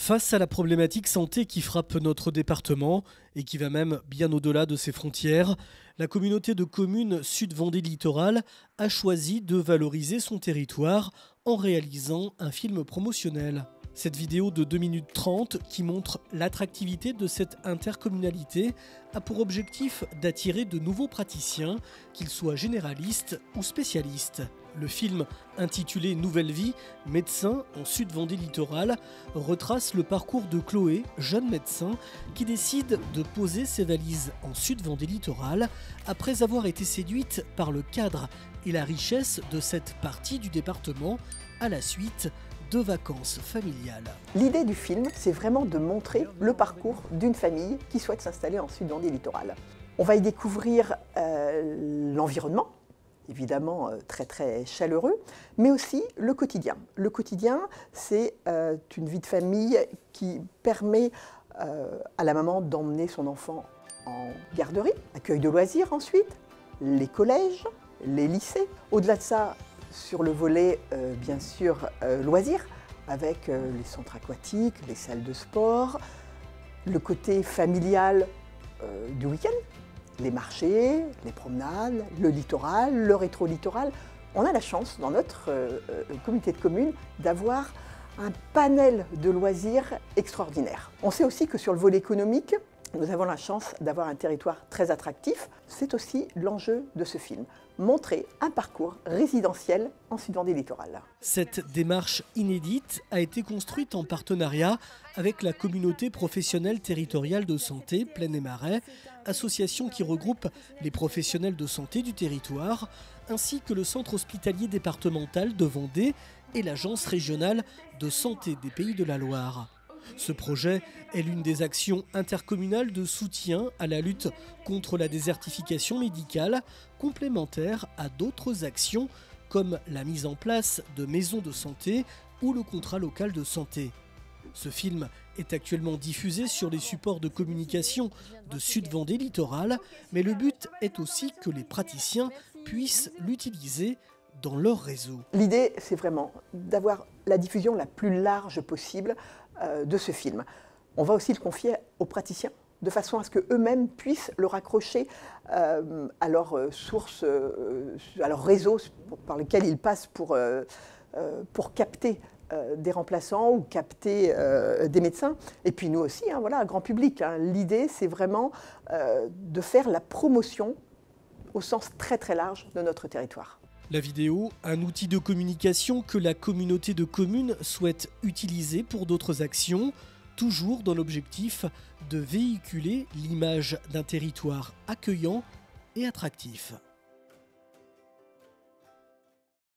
Face à la problématique santé qui frappe notre département et qui va même bien au-delà de ses frontières, la communauté de communes Sud-Vendée Littoral a choisi de valoriser son territoire en réalisant un film promotionnel. Cette vidéo de 2 minutes 30 qui montre l'attractivité de cette intercommunalité a pour objectif d'attirer de nouveaux praticiens, qu'ils soient généralistes ou spécialistes. Le film, intitulé Nouvelle vie, médecin en Sud-Vendée Littoral, retrace le parcours de Chloé, jeune médecin, qui décide de poser ses valises en Sud-Vendée Littoral après avoir été séduite par le cadre et la richesse de cette partie du département à la suite de vacances familiales. L'idée du film, c'est vraiment de montrer le parcours d'une famille qui souhaite s'installer en Sud-Vendée Littoral. On va y découvrir l'environnement, évidemment très très chaleureux, mais aussi le quotidien. Le quotidien, c'est une vie de famille qui permet à la maman d'emmener son enfant en garderie, accueil de loisirs ensuite, les collèges, les lycées. Au-delà de ça, sur le volet, bien sûr, loisirs, avec les centres aquatiques, les salles de sport, le côté familial du week-end, les marchés, les promenades, le littoral, le rétro-littoral. On a la chance, dans notre communauté de communes, d'avoir un panel de loisirs extraordinaire. On sait aussi que sur le volet économique, nous avons la chance d'avoir un territoire très attractif. C'est aussi l'enjeu de ce film, montrer un parcours résidentiel en Sud-Vendée Littoral. Cette démarche inédite a été construite en partenariat avec la communauté professionnelle territoriale de santé Plaine et Marais, association qui regroupe les professionnels de santé du territoire, ainsi que le centre hospitalier départemental de Vendée et l'agence régionale de santé des Pays de la Loire. Ce projet est l'une des actions intercommunales de soutien à la lutte contre la désertification médicale, complémentaire à d'autres actions comme la mise en place de maisons de santé ou le contrat local de santé. Ce film est actuellement diffusé sur les supports de communication de Sud-Vendée Littoral, mais le but est aussi que les praticiens puissent l'utiliser dans leur réseau. L'idée, c'est vraiment d'avoir la diffusion la plus large possible de ce film. On va aussi le confier aux praticiens, de façon à ce qu'eux-mêmes puissent le raccrocher à leurs sources, à leur réseau par lequel ils passent pour capter des remplaçants ou capter des médecins. Et puis nous aussi, hein, voilà, un grand public. Hein. L'idée, c'est vraiment de faire la promotion au sens très très large de notre territoire. La vidéo, un outil de communication que la communauté de communes souhaite utiliser pour d'autres actions, toujours dans l'objectif de véhiculer l'image d'un territoire accueillant et attractif.